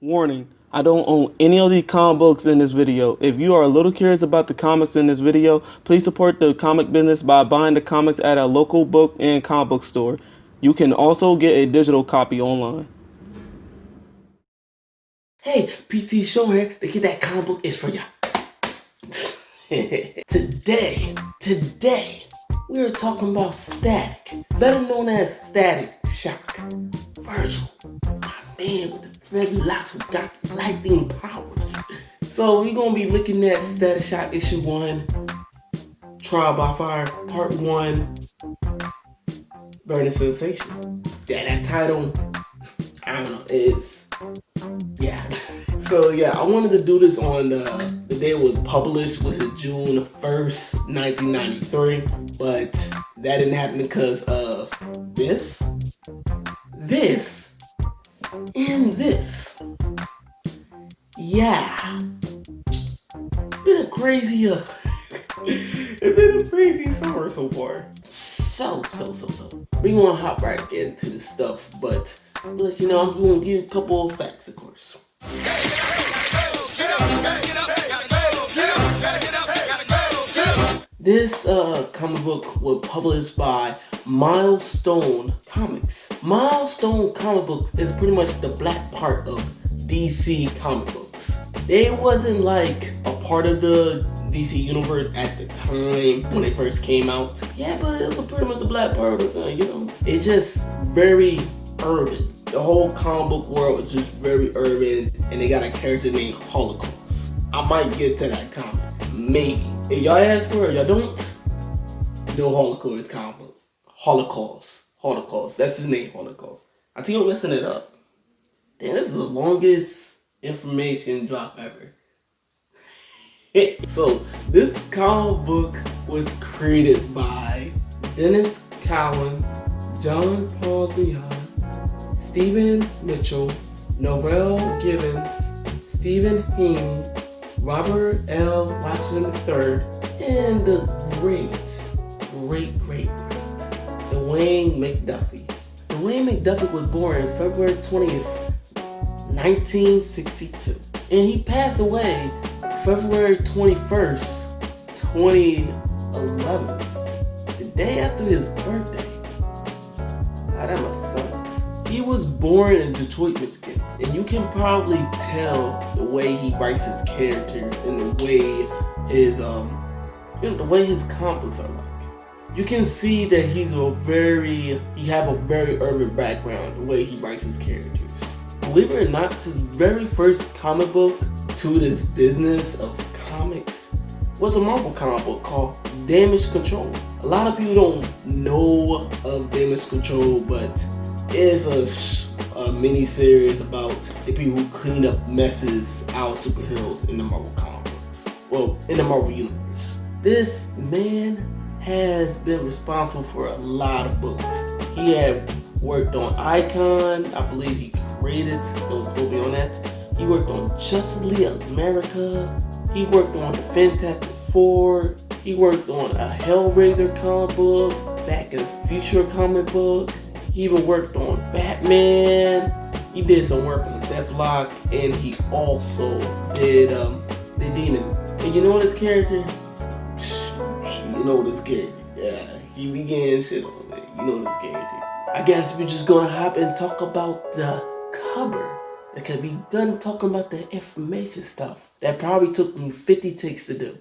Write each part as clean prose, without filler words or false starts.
Warning, I don't own any of the comic books in this video. If you are a little curious about the comics in this video, please support the comic business by buying the comics at a local book and comic book store. You can also get a digital copy online. Hey, PT Show here to get that comic book is for y'all. Today, we are talking about Static, better known as Static Shock. Virgil, my man with the dreadlocks who got lightning powers. So we're gonna be looking at Static Shock issue 1, Trial by Fire, part 1, Burning Sensation. Yeah, that title, I don't know, yeah. So yeah, I wanted to do this on the day it was published, was it June 1st, 1993, but that didn't happen because of this, and this. Yeah. Been a crazy, it's been a crazy summer so far. So. We gonna hop right into the stuff, but I'll let you know I'm gonna give you a couple of facts, of course. This comic book was published by Milestone Comics. Milestone Comic Books is pretty much the black part of DC comic books. They wasn't like a part of the DC universe at the time when they first came out. Yeah, but it was pretty much the black part of the thing, you know? It's just very urban. The whole comic book world is just very urban, and they got a character named Holocaust. I might get to that comic, maybe. If y'all ask for it, y'all don't. No Holocaust comic book. Holocaust. That's his name, Holocaust. I think I'm messing it up. Damn, this is the longest information drop ever. So, this comic book was created by Dennis Cowan, John Paul Leon, Stephen Mitchell, Noel Gibbons, Stephen Haney, Robert L. Washington III, and the great Dwayne McDuffie. Dwayne McDuffie was born on February 20th, 1962. And he passed away February 21st, 2011. The day after his birthday. That must suck. He was born in Detroit, Michigan, and you can probably tell the way he writes his characters and the way his the way his comics are like. You can see that he have a very urban background, the way he writes his characters. Believe it or not, his very first comic book to this business of comics was a Marvel comic book called Damage Control. A lot of people don't know of Damage Control, but it's a mini-series about the people who clean up messes out of superheroes in the Marvel comic books. Well, in the Marvel universe. This man has been responsible for a lot of books. He had worked on Icon, I believe he created, don't quote me on that. He worked on Justice League America. He worked on the Fantastic Four. He worked on a Hellraiser comic book, Back in the Future comic book. He even worked on Batman. He did some work on Deathlock, and he also did the Demon. And you know this character? You know this character. Yeah, he began shit on it. You know this character. I guess we're just gonna hop and talk about the cover. Because we done talking about the information stuff. That probably took me 50 takes to do.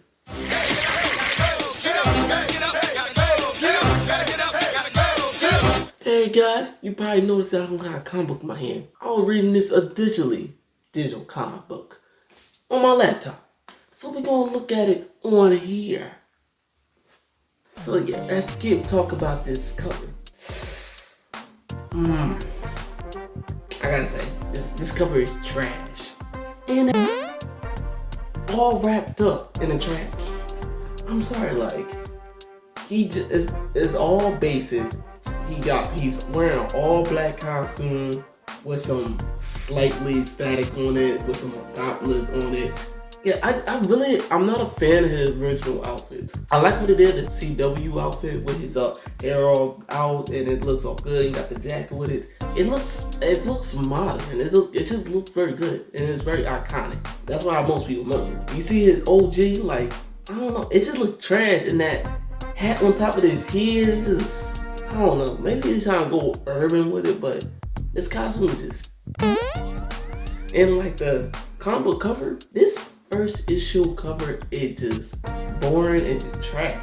Hey guys, you probably noticed that I don't got a comic book in my hand. I was reading this digital comic book on my laptop. So we're gonna look at it on here. So yeah, let's talk about this cover. I gotta say, this cover is trash. And all wrapped up in a trash can. I'm sorry, like, he just is all basic. He's wearing an all black costume with some slightly static on it, with some gauntlets on it. Yeah, I'm not a fan of his original outfit. I like what he did, the CW outfit with his hair all out and it looks all good. He got the jacket with it. It looks modern. It just looks very good and it's very iconic. That's why most people know him. You see his OG, like, I don't know, it just looked trash, and that hat on top of his head, it's just, I don't know. Maybe he's trying to go urban with it, but this costume is just. And like the comic book cover, this first issue cover is just boring and just trash.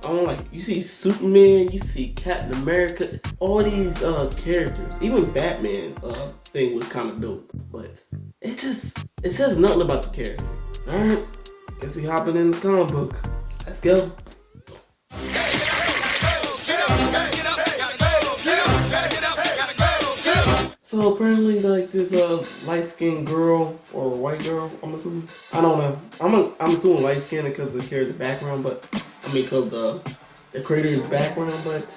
I don't like it. You see Superman, you see Captain America, all these characters. Even Batman thing was kind of dope, but it says nothing about the character. All right, guess we hopping in the comic book. Let's go. So apparently, like this light-skinned girl or white girl, I'm assuming. I don't know. I'm assuming light-skinned because of the character background, but I mean because the creator's background. But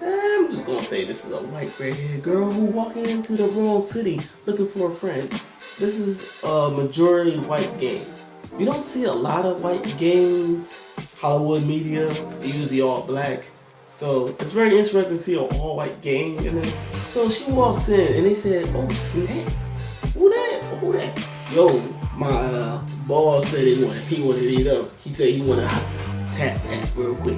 I'm just gonna say this is a white gray-haired girl who walking into the wrong city looking for a friend. This is a majority white gang. You don't see a lot of white gangs. Hollywood media, they're usually all black. So it's very interesting to see an all-white gang in this. So she walks in and they said, "Oh snap, who that? Who that?" Yo, my boss said he wanted to eat up. He said he wanted to tap real quick.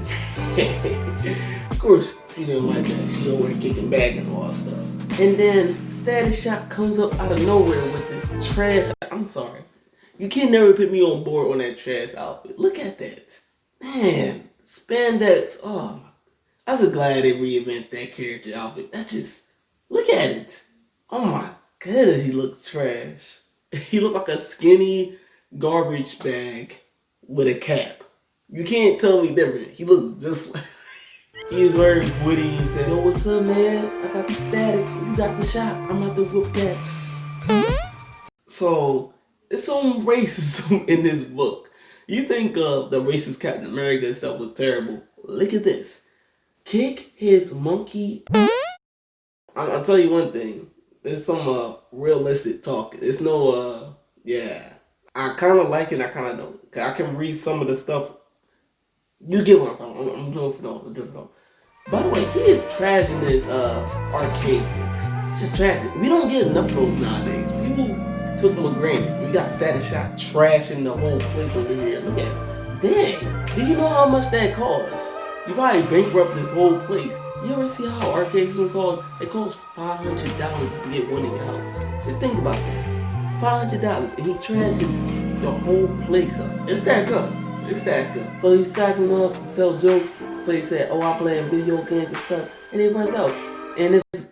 Of course, she didn't like that. She over here kicking back and all that stuff. And then Status Shock comes up out of nowhere with this trash. I'm sorry, you can never put me on board on that trash outfit. Look at that, man. Spandex. Oh. I'm so glad they reinvented that character outfit. Look at it. Oh my goodness, he looks trash. He looked like a skinny garbage bag with a cap. You can't tell me different. He looked just like, he is very witty. He said, "Oh, what's up, man? I got the static. You got the shop. I'm about to whoop that." So, there's some racism in this book. You think the racist Captain America and stuff look terrible. Look at this. Kick his monkey. I'll tell you one thing. There's some realistic talk. It's no yeah. I kind of like it. I kind of don't. Cause I can read some of the stuff. You get what I'm talking about. I'm drifting off. By the way, he is trashing this arcade place. It's just trashing. We don't get enough of those nowadays. People took them for granted. We got Status Shock trashing the whole place over here. Look at it. Dang. Do you know how much that costs? You probably bankrupt this whole place. You ever see how arcade system costs? It costs $500 just to get one in your house. Just think about that. $500 and he trashing the whole place up. It's that good. So he's sacking up, tell jokes. So he said, "Oh, I play video games and stuff," and he runs out. And it's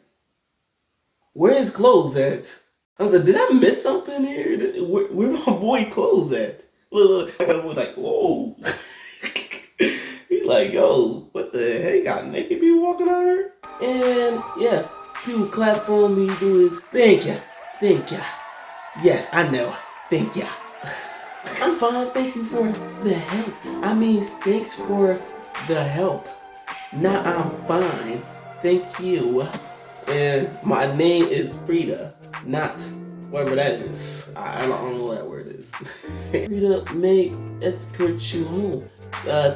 where his clothes at? I was like, did I miss something here? Where my boy clothes at? Look, I was like, whoa. He's like, yo, what the heck? Got naked people walking out here? And yeah, people clap for him. He do his thank ya. Yes, I know. Thank ya. I'm fine. Thank you for the help. I mean, thanks for the help. Now I'm fine. Thank you. And my name is Frida, not whatever that is. I don't know what that word is. Frida may escort you home.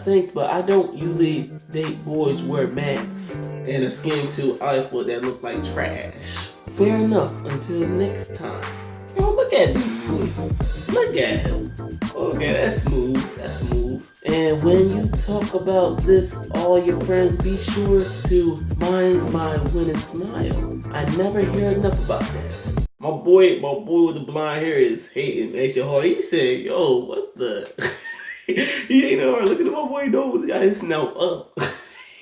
Thanks, but I don't usually date boys wear masks and a skin tone outfit that look like trash. Fair enough. Until next time. Yo, look at this boy. Look at him. Okay, that's smooth. And when you talk about this, all your friends, be sure to mind my winning smile. I never hear enough about that. My boy with the blonde hair is hating extra hard. He said, "Yo, what the?" He ain't know. Look at my boy nose. He got his snout up.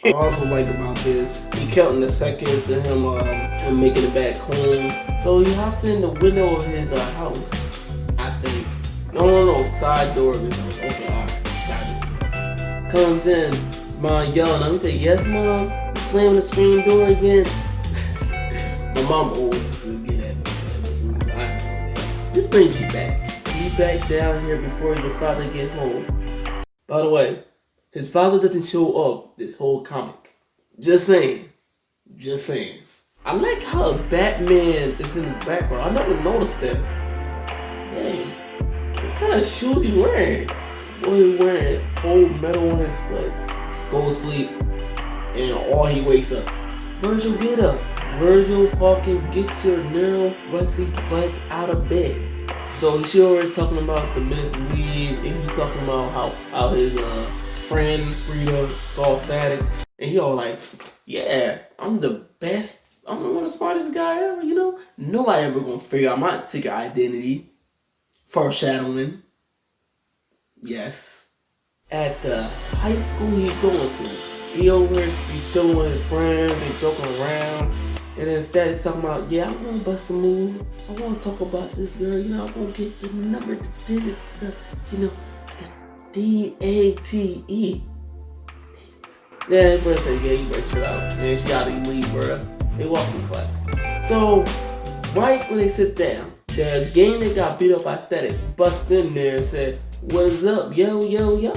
I also like about this, he counting the seconds and him making it back home. So he hops in the window of his house, I think. No, side door of his house. Okay, alright, side door. Comes in, mom yelling at him. He say, "Yes, mom." Slamming the screen door again. My mom old to get at me. This brings you back. Be back down here before your father gets home. By the way, his father doesn't show up this whole comic. Just saying. I like how Batman is in his background. I never noticed that. Dang. kind of shoes he wearing? Boy, he wearing whole metal on his foot. Go to sleep, and all he wakes up. Virgil, get up. Virgil Hawkins, get your narrow, rusty butt out of bed. So she already talking about the minutes leave, and he's talking about how his friend Rita saw Static, and he all like, yeah, I'm the best, I'm one of the smartest guy ever, you know? Nobody ever gonna figure out my secret identity. Foreshadowing. Yes. At the high school he going to, he's chilling with his friends, they joking around. And then Static talking about, yeah, I want to bust a move. I want to talk about this girl. You know, I want to get the number, the digits, the D-A-T-E. Then friend said, yeah, you better chill out. And she got to leave, bro. They walk in class. So, right when they sit down, the gang that got beat up by Static bust in there and said, what's up, yo, yo, yo.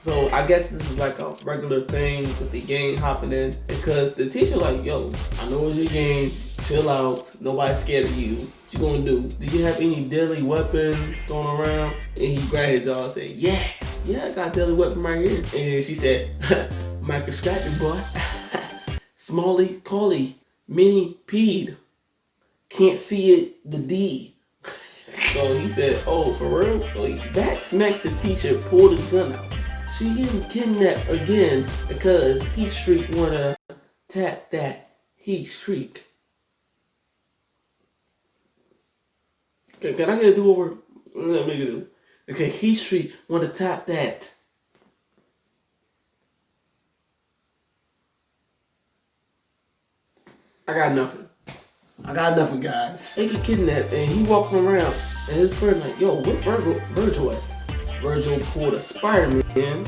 So I guess this is like a regular thing with the gang hopping in, because the teacher like, yo, I know it's your game, chill out, nobody's scared of you. What you gonna do? Do you have any deadly weapon going around? And he grabbed his jaw and said, yeah, I got a deadly weapon right here. And she said, microscopic boy, smally, collie, mini peed, can't see it, the D. So he said, oh, for real? So he back smacked the teacher, pulled his gun out. She getting kidnapped again because Heat Streak wanna tap that Heat Streak. Okay, can I get a do-over? Let me do. Okay, Heat Streak wanna tap that. I got nothing, guys. They get kidnapped and he walking around and his friend like, yo, what Virgil at? Virgil pulled a Spider-Man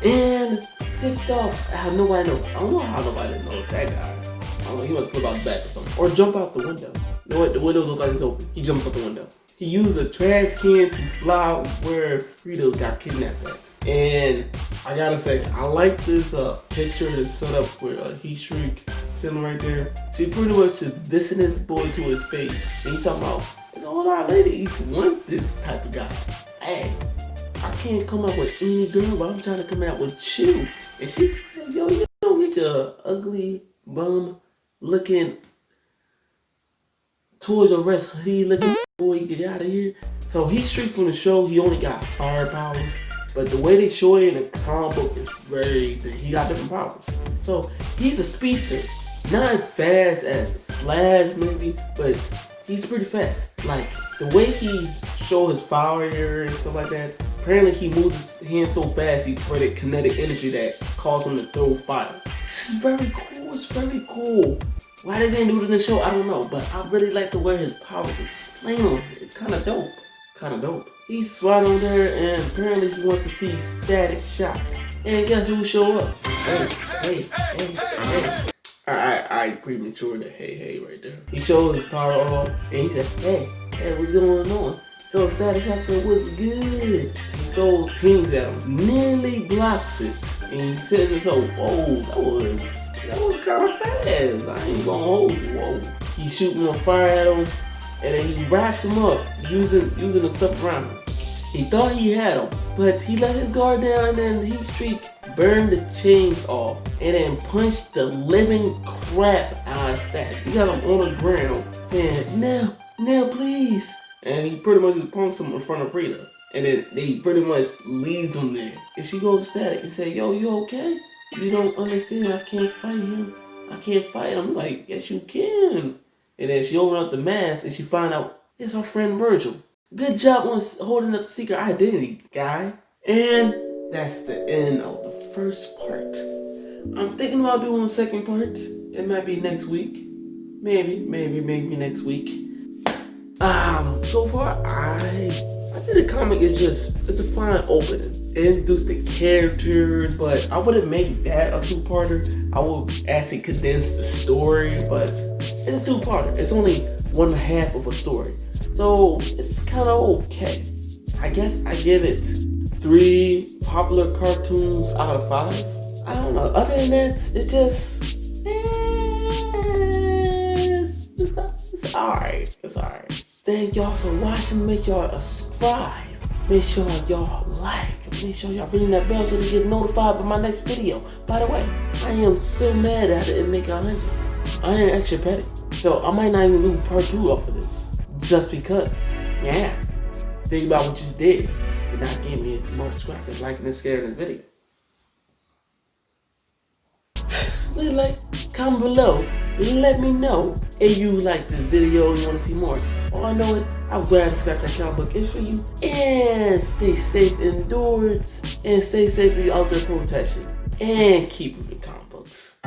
and tipped off. Nobody knows. I don't know how nobody knows that guy. I don't know, he must flip out the back or something. Or jump out the window. You know what? The window looks like it's open. He jumps out the window. He used a trash can to fly out where Frito got kidnapped at. And I gotta say, I like this picture that's set up with Heat Streak sitting right there. She pretty much is dissing this boy to his face. And he talking about, there's a whole lot of ladies want this type of guy. Hey, I can't come out with any girl, but I'm trying to come out with you. And she's like, yo, you don't get your ugly, bum looking, Toys R Us hoodie looking boy, you get out of here. So he's straight from the show, he only got fire powers. But the way they show it in the comic book is very different. He got different powers. So he's a speedster. Not as fast as the Flash maybe, but he's pretty fast. Like, the way he show his fire and stuff like that, apparently he moves his hands so fast he created kinetic energy that causes him to throw fire. This is very cool, it's very cool. Why they didn't do it in the show, I don't know, but I really like the way his power is displayed on it. It's kinda dope. He's right on there and apparently he wants to see Static shot. And guess who show up? Hey. I premature the hey right there. He shows his power off and he said, hey, what's going on? So Static Shock said, what's good? He throws pings at him, nearly blocks it. And he says to himself, whoa, that was kind of fast. I ain't gonna hold you, whoa. He shooting on fire at him and then he wraps him up using the stuff around him. He thought he had him, but he let his guard down and then Heat Streak burned the chains off and then punched the living crap out of Static. He got him on the ground saying, now please. And he pretty much just punks him in front of Rita. And then they pretty much leaves him there. And she goes to Static and say, yo, you okay? You don't understand, I can't fight him. I'm like, yes you can. And then she opened up the mask and she found out it's her friend Virgil. Good job on holding up the secret identity, guy. And that's the end of the first part. I'm thinking about doing a second part. It might be next week. Maybe next week. So far, I think the comic is it's a fine opening. It introduced the characters, but I wouldn't make that a two-parter. I would actually condense the story, but it's a two-parter. It's only 1/2 of a story. So it's kind of okay. I guess I give it 3 popular cartoons out of 5. I don't know. Other than that, it's just it's alright. It's alright. Thank y'all for watching. Make y'all subscribe. Make sure y'all like. Make sure y'all ring that bell so to get notified by my next video. By the way, I am still mad at it and make 100. I ain't extra petty. So I might not even do part 2 off of this. Just because. Yeah. Think about what you did. Did not give me more subscribers, liking and sharing the video. Leave a like, comment below. Let me know if you like this video and you want to see more. All I know is I was glad to scratch that comic book itch for you. And stay safe indoors. And stay safe with your outdoor protection. And keep reading comic books.